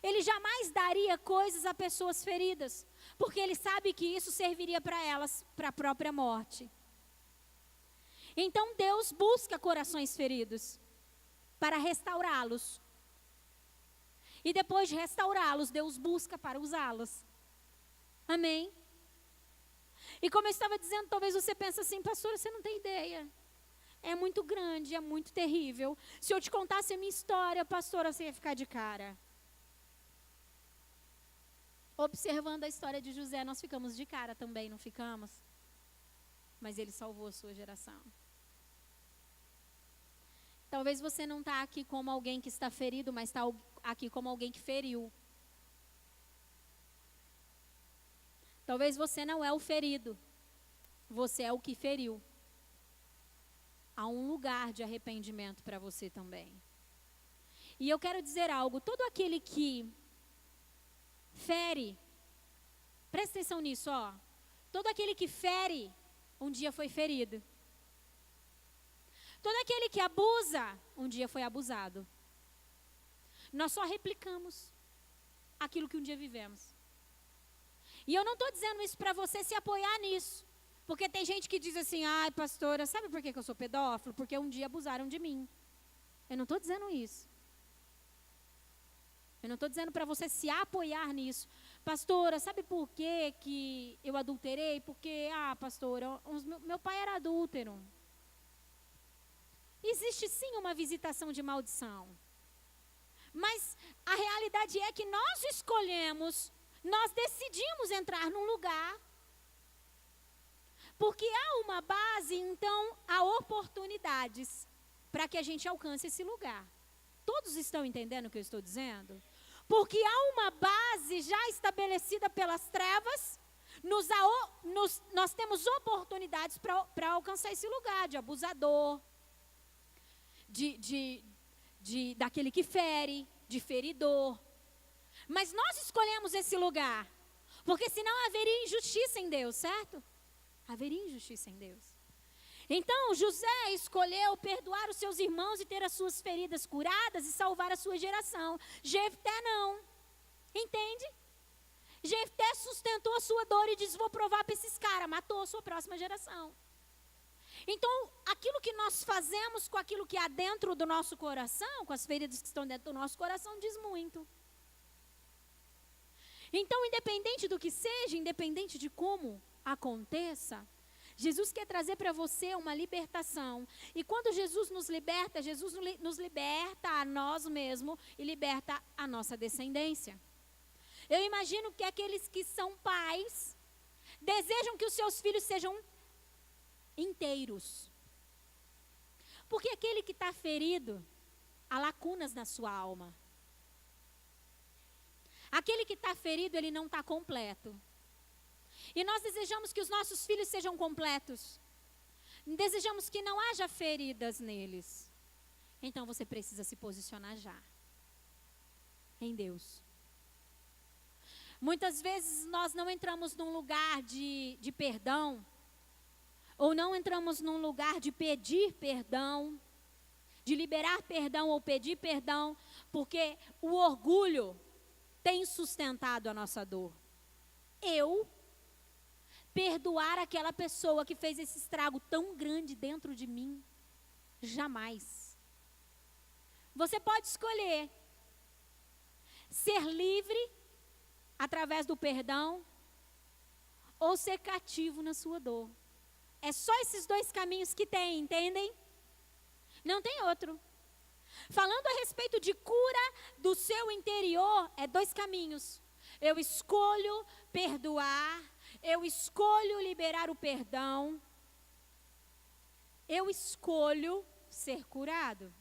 A: Ele jamais daria coisas a pessoas feridas, porque Ele sabe que isso serviria para elas, para a própria morte. Então Deus busca corações feridos para restaurá-los. E depois de restaurá-los, Deus busca para usá-los. Amém? E como eu estava dizendo, talvez você pense assim, pastora, você não tem ideia. É muito grande, é muito terrível. Se eu te contasse a minha história, pastora, você ia ficar de cara. Observando a história de José, nós ficamos de cara também, não ficamos? Mas ele salvou a sua geração. Talvez você não está aqui como alguém que está ferido, mas está aqui como alguém que feriu. Talvez você não é o ferido, você é o que feriu. Há um lugar de arrependimento para você também. E eu quero dizer algo, todo aquele que fere, presta atenção nisso, ó. Todo aquele que fere, um dia foi ferido. Todo aquele que abusa, um dia foi abusado. Nós só replicamos aquilo que um dia vivemos. E eu não estou dizendo isso para você se apoiar nisso. Porque tem gente que diz assim, ai pastora, sabe por que eu sou pedófilo? Porque um dia abusaram de mim. Eu não estou dizendo isso. Eu não estou dizendo para você se apoiar nisso. Pastora, sabe por que eu adulterei? Porque, pastora, meu pai era adúltero. Existe sim uma visitação de maldição. Mas a realidade é que nós escolhemos, nós decidimos entrar num lugar. Porque há uma base, então há oportunidades para que a gente alcance esse lugar. Todos estão entendendo o que eu estou dizendo? Porque há uma base já estabelecida pelas trevas, nós temos oportunidades para alcançar esse lugar de abusador, de daquele que fere, de feridor. Mas nós escolhemos esse lugar, porque senão haveria injustiça em Deus, certo? Haveria injustiça em Deus. Então José escolheu perdoar os seus irmãos e ter as suas feridas curadas e salvar a sua geração. Jefté não. Entende? Jefté sustentou a sua dor e disse: vou provar para esses caras. Matou a sua próxima geração. Então, aquilo que nós fazemos com aquilo que há dentro do nosso coração, com as feridas que estão dentro do nosso coração, diz muito. Então, independente do que seja, independente de como aconteça, Jesus quer trazer para você uma libertação. E quando Jesus nos liberta a nós mesmos e liberta a nossa descendência. Eu imagino que aqueles que são pais desejam que os seus filhos sejam inteiros. Porque aquele que está ferido, há lacunas na sua alma. Aquele que está ferido, ele não está completo. E nós desejamos que os nossos filhos sejam completos. Desejamos que não haja feridas neles. Então você precisa se posicionar já. Em Deus. Muitas vezes nós não entramos num lugar de perdão. Ou não entramos num lugar de pedir perdão. De liberar perdão ou pedir perdão. Porque o orgulho tem sustentado a nossa dor. Eu perdoar aquela pessoa que fez esse estrago tão grande dentro de mim? Jamais. Você pode escolher ser livre através do perdão ou ser cativo na sua dor. É só esses dois caminhos que tem, entendem? Não tem outro. Falando a respeito de cura do seu interior, é dois caminhos. Eu escolho perdoar, eu escolho liberar o perdão, eu escolho ser curado.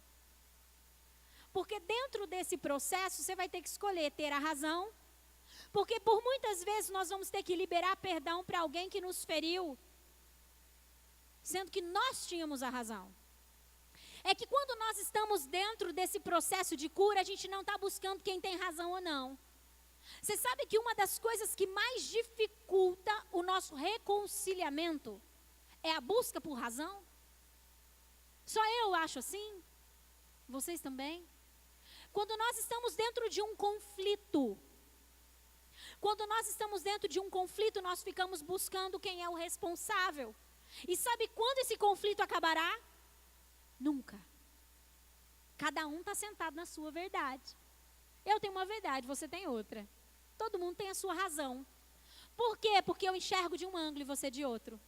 A: Porque dentro desse processo você vai ter que escolher ter a razão, porque por muitas vezes nós vamos ter que liberar perdão para alguém que nos feriu, sendo que nós tínhamos a razão. É que quando nós estamos dentro desse processo de cura, a gente não está buscando quem tem razão ou não. Você sabe que uma das coisas que mais dificulta o nosso reconciliamento é a busca por razão? Só eu acho assim? Vocês também? Quando nós estamos dentro de um conflito, nós ficamos buscando quem é o responsável. E sabe quando esse conflito acabará? Nunca. Cada um está sentado na sua verdade. Eu tenho uma verdade, você tem outra. Todo mundo tem a sua razão. Por quê? Porque eu enxergo de um ângulo e você de outro.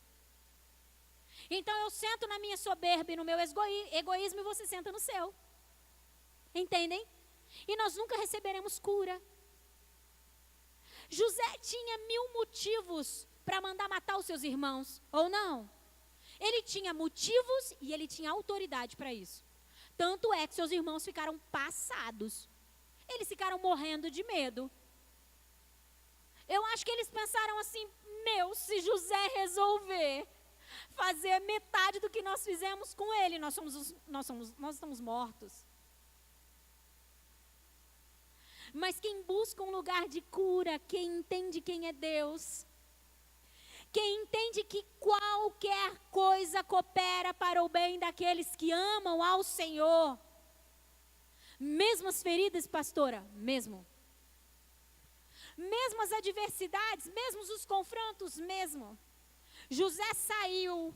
A: Então eu sento na minha soberba e no meu egoísmo e você senta no seu. Entendem? E nós nunca receberemos cura. José tinha 1000 motivos para mandar matar os seus irmãos, ou não? Ele tinha motivos e ele tinha autoridade para isso. Tanto é que seus irmãos ficaram passados. Eles ficaram morrendo de medo. Eu acho que eles pensaram assim: se José resolver fazer metade do que nós fizemos com ele, nós estamos mortos. Mas quem busca um lugar de cura, quem entende quem é Deus, quem entende que qualquer coisa coopera para o bem daqueles que amam ao Senhor. Mesmo as feridas, pastora, mesmo as adversidades, mesmo os confrontos, mesmo. José saiu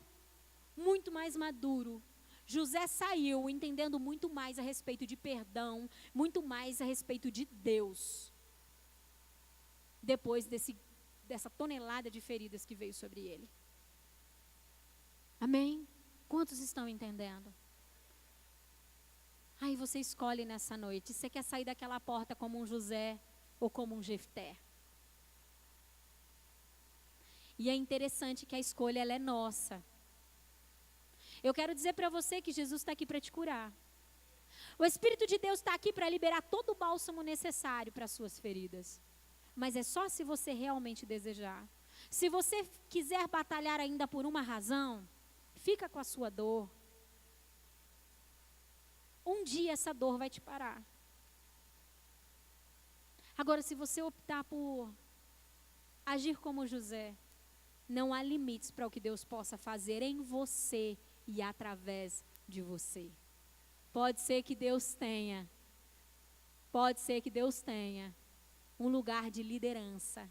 A: muito mais maduro. José saiu entendendo muito mais a respeito de perdão, muito mais a respeito de Deus. Depois dessa tonelada de feridas que veio sobre ele. Amém? Quantos estão entendendo? Aí você escolhe nessa noite. Você quer sair daquela porta como um José ou como um Jefté? E é interessante que a escolha ela é nossa. Eu quero dizer para você que Jesus está aqui para te curar. O Espírito de Deus está aqui para liberar todo o bálsamo necessário para as suas feridas. Mas é só se você realmente desejar. Se você quiser batalhar ainda por uma razão, fica com a sua dor. Um dia essa dor vai te parar. Agora, se você optar por agir como José, não há limites para o que Deus possa fazer em você e através de você. Pode ser que Deus tenha um lugar de liderança.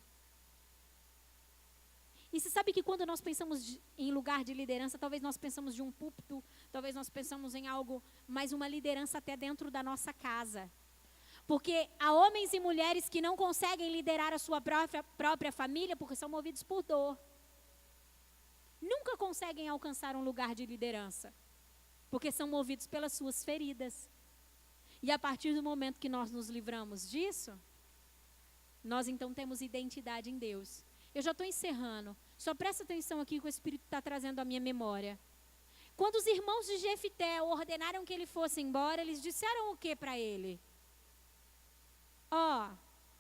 A: E você sabe que quando nós pensamos em lugar de liderança, talvez nós pensamos de um púlpito, talvez nós pensamos em algo, mas uma liderança até dentro da nossa casa. Porque há homens e mulheres que não conseguem liderar a sua própria família porque são movidos por dor. Nunca conseguem alcançar um lugar de liderança, porque são movidos pelas suas feridas. E a partir do momento que nós nos livramos disso, nós então temos identidade em Deus. Eu já estou encerrando, só presta atenção aqui que o Espírito está trazendo à minha memória. Quando os irmãos de Jefté ordenaram que ele fosse embora, eles disseram o que para ele?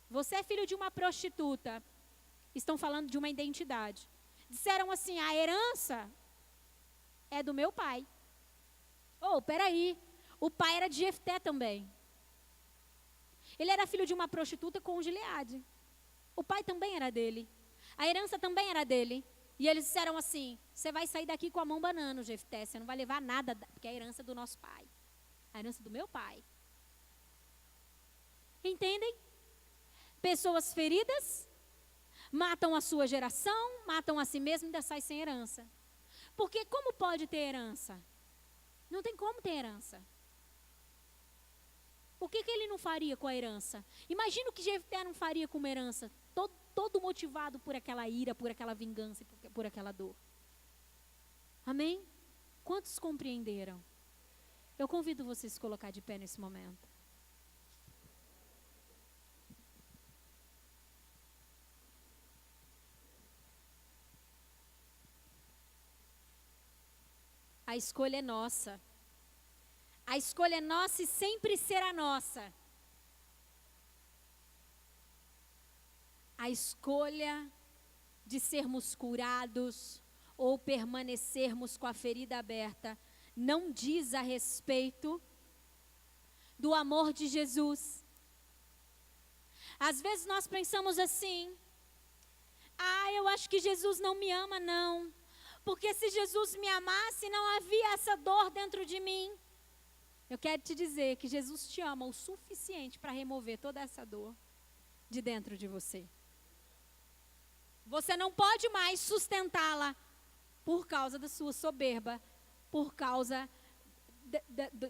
A: Você é filho de uma prostituta. Estão falando de uma identidade. Disseram assim, a herança é do meu pai. Peraí, o pai era de Jefté também. Ele era filho de uma prostituta com Gileade. O pai também era dele. A herança também era dele. E eles disseram assim, você vai sair daqui com a mão banana, Jefté. Você não vai levar nada, porque é a herança do nosso pai. A herança do meu pai. Entendem? Pessoas feridas matam a sua geração, matam a si mesmo e ainda sai sem herança. Porque como pode ter herança? Não tem como ter herança. O que ele não faria com a herança? Imagina o que Jefté não faria com uma herança. Todo motivado por aquela ira, por aquela vingança, por aquela dor. Amém? Quantos compreenderam? Eu convido vocês a se colocar de pé nesse momento. A escolha é nossa. A escolha é nossa e sempre será nossa. A escolha de sermos curados ou permanecermos com a ferida aberta não diz a respeito do amor de Jesus. Às vezes nós pensamos assim, eu acho que Jesus não me ama não. Porque se Jesus me amasse, não havia essa dor dentro de mim. Eu quero te dizer que Jesus te ama o suficiente para remover toda essa dor de dentro de você. Você não pode mais sustentá-la por causa da sua soberba, por causa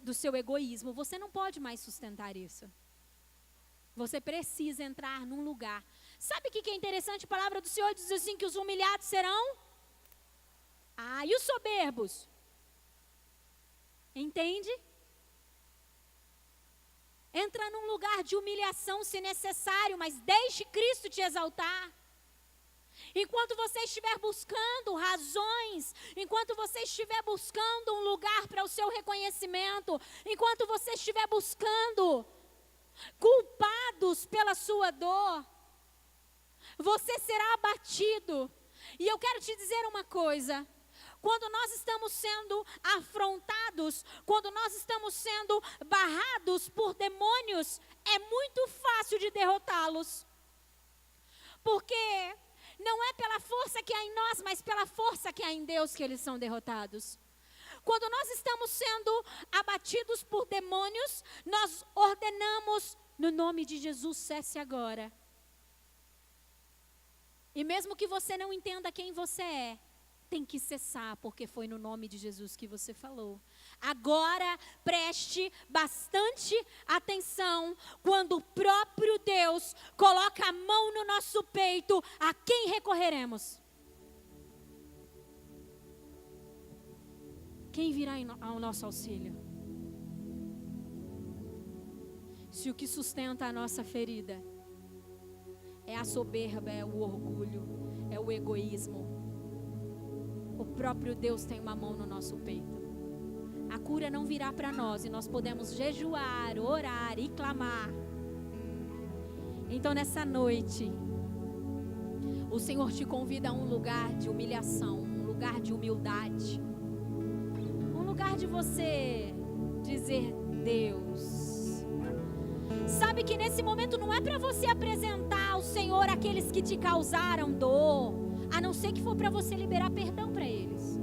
A: do seu egoísmo. Você não pode mais sustentar isso. Você precisa entrar num lugar. Sabe o que é interessante? A palavra do Senhor diz assim, que os humilhados serão... e os soberbos? Entende? Entra num lugar de humilhação se necessário, mas deixe Cristo te exaltar. Enquanto você estiver buscando razões, enquanto você estiver buscando um lugar para o seu reconhecimento, enquanto você estiver buscando culpados pela sua dor, você será abatido. E eu quero te dizer uma coisa. Quando nós estamos sendo afrontados, quando nós estamos sendo barrados por demônios, é muito fácil de derrotá-los. Porque não é pela força que há em nós, mas pela força que há em Deus que eles são derrotados. Quando nós estamos sendo abatidos por demônios, nós ordenamos, no nome de Jesus, cesse agora. E mesmo que você não entenda quem você é, tem que cessar, porque foi no nome de Jesus que você falou. Agora, preste bastante atenção quando o próprio Deus coloca a mão no nosso peito, a quem recorreremos? Quem virá ao nosso auxílio? Se o que sustenta a nossa ferida é a soberba, é o orgulho, é o egoísmo, o próprio Deus tem uma mão no nosso peito. A cura não virá para nós e nós podemos jejuar, orar e clamar. Então nessa noite, o Senhor te convida a um lugar de humilhação, um lugar de humildade. Um lugar de você dizer, Deus. Sabe que nesse momento não é para você apresentar ao Senhor aqueles que te causaram dor, a não ser que for para você liberar perdão para eles.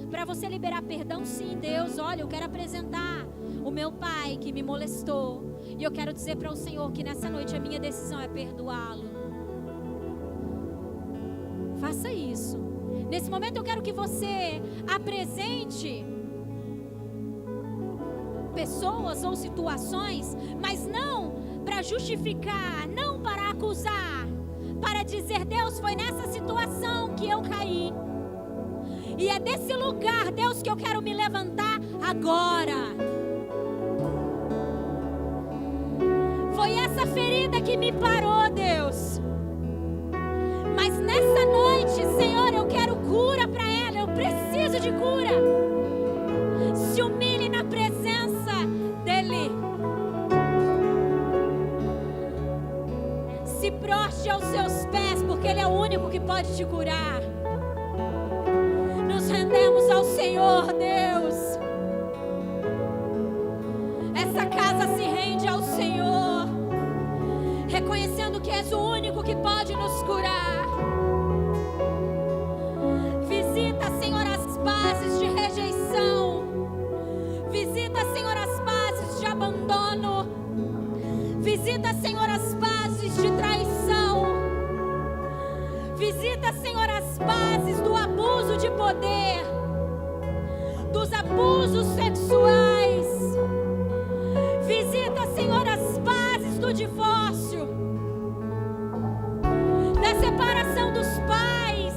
A: Para você liberar perdão, sim, Deus, olha, eu quero apresentar o meu pai que me molestou, e eu quero dizer para o Senhor que nessa noite a minha decisão é perdoá-lo. Faça isso. Nesse momento eu quero que você apresente pessoas ou situações, mas não para justificar, não para acusar, para dizer: Deus, foi nessa situação que eu caí, e é desse lugar, Deus, que eu quero me levantar agora. Foi essa ferida que me parou, Deus, mas nessa noite, Senhor, eu quero cura para ela, eu preciso de cura. Se humilhe na presença dEle. Se proste aos seus pés, porque Ele é o único que pode te curar. Nos rendemos ao Senhor, Deus. Essa casa se rende ao Senhor, reconhecendo que És o único que pode nos curar. Visita, Senhor, as bases de rejeição. Visita, Senhor, as bases de abandono. Visita, Senhor, as bases de traição. Visita, Senhor, as bases do abuso de poder, dos abusos sexuais. Visita, Senhor, as bases do divórcio, da separação dos pais.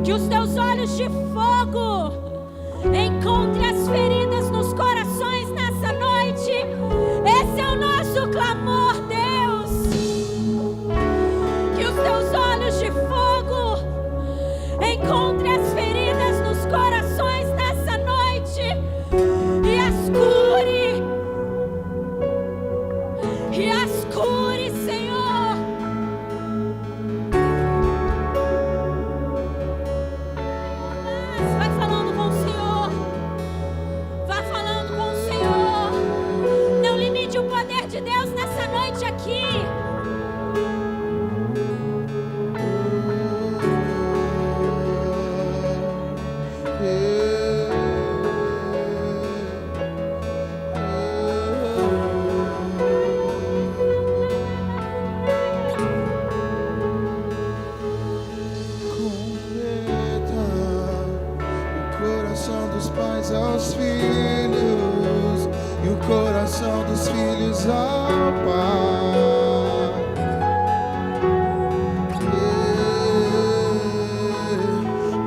A: Que os teus olhos de fogo encontre as feridas nos corações nessa noite. Esse é o nosso clamor, Deus. Que os teus olhos de fogo encontre as feridas nos corações nessa noite e as cure. E as cure, Senhor. Vai falando com o Senhor. Vai falando com o Senhor. Não limite o poder de Deus nessa noite aqui.
B: Aos filhos e o coração dos filhos ao Pai.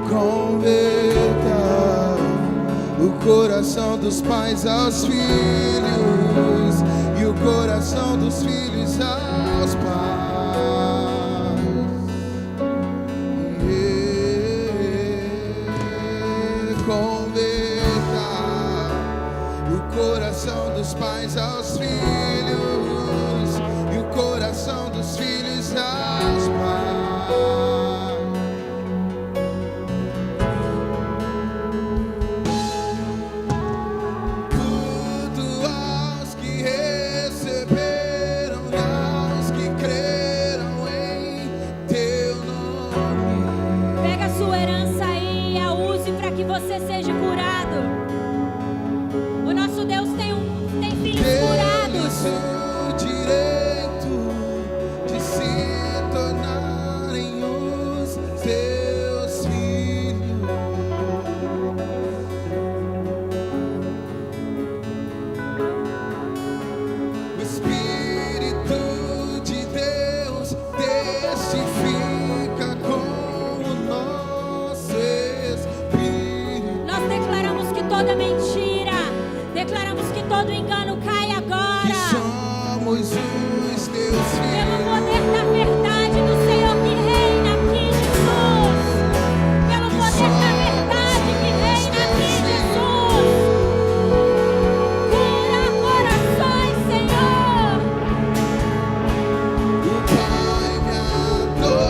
B: Converta o coração dos pais aos filhos e o coração dos filhos aos pais. Coração dos pais aos filhos e o coração dos filhos aos pais. Tudo aos que receberam e aos que creram em teu nome.
A: Pega a sua herança aí e a use para que você seja curado. O nosso Deus tem filhos curados.
B: O direito de se tornarem os teus filhos. O Espírito de Deus testifica com o nosso espírito.
A: Nós declaramos que toda mentira, declaramos que todo engano cai agora.
B: Que somos os teus filhos.
A: Pelo poder da verdade do Senhor que reina aqui, Jesus. Pelo poder da verdade que reina aqui, Jesus. Cura corações, Senhor.
B: O Pai me adotou.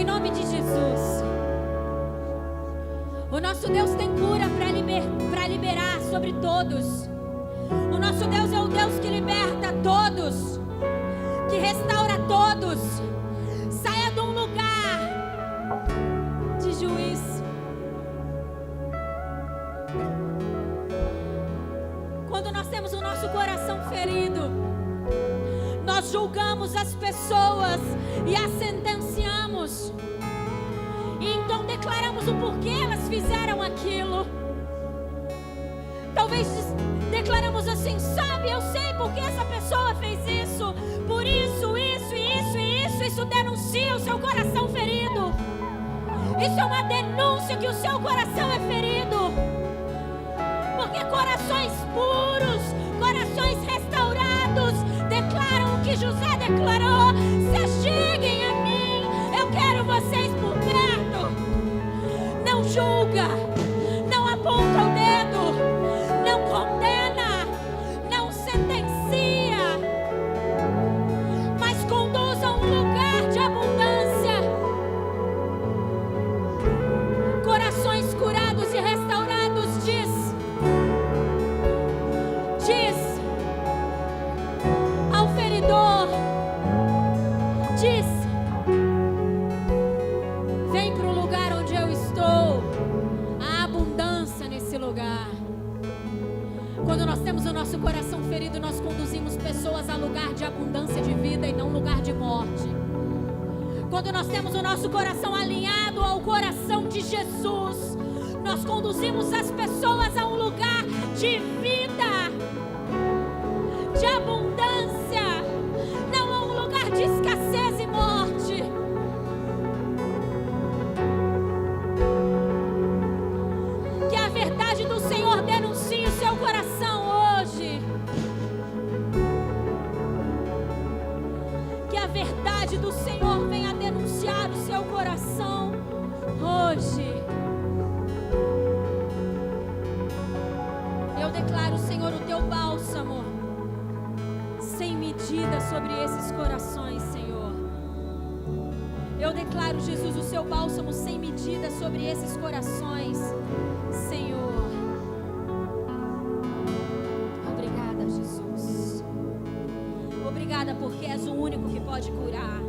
A: Em nome de Jesus. O nosso Deus tem cura para liberar sobre todos. O nosso Deus é o Deus que liberta todos, que restaura todos. Saia de um lugar de juízo. Quando nós temos o nosso coração ferido, nós julgamos as pessoas e as sentenciamos. E então declaramos o porquê elas fizeram aquilo. Talvez declaramos assim: sabe, eu sei porque essa pessoa fez isso. Por isso, isso denuncia o seu coração ferido. Isso é uma denúncia que o seu coração é ferido. Porque corações puros, corações restaurados, declaram o que José declarou: se acheguem a mim, eu quero vocês por perto. Não julga, não aponta o dedo, não condena, não sentencia, mas conduz a um lugar de abundância. Corações curados e restaurados, diz ao feridor, diz: vem para o lugar onde eu estou. Há abundância nesse lugar. Quando nós temos o nosso coração ferido, nós conduzimos pessoas a lugar de abundância de vida e não lugar de morte. Quando nós temos o nosso coração alinhado ao coração de Jesus, nós conduzimos as pessoas a um lugar de vida, de abundância, não a um lugar de escassez e morte. Que a verdade do Senhor denuncie o seu coração hoje. Que a verdade do Senhor venha denunciar o seu coração hoje. Eu declaro, Senhor, o teu bálsamo sem medida sobre esses corações, Senhor. Eu declaro, Jesus, o seu bálsamo sem medida sobre esses corações, Senhor. Obrigada, Jesus. Obrigada porque és o único que pode curar.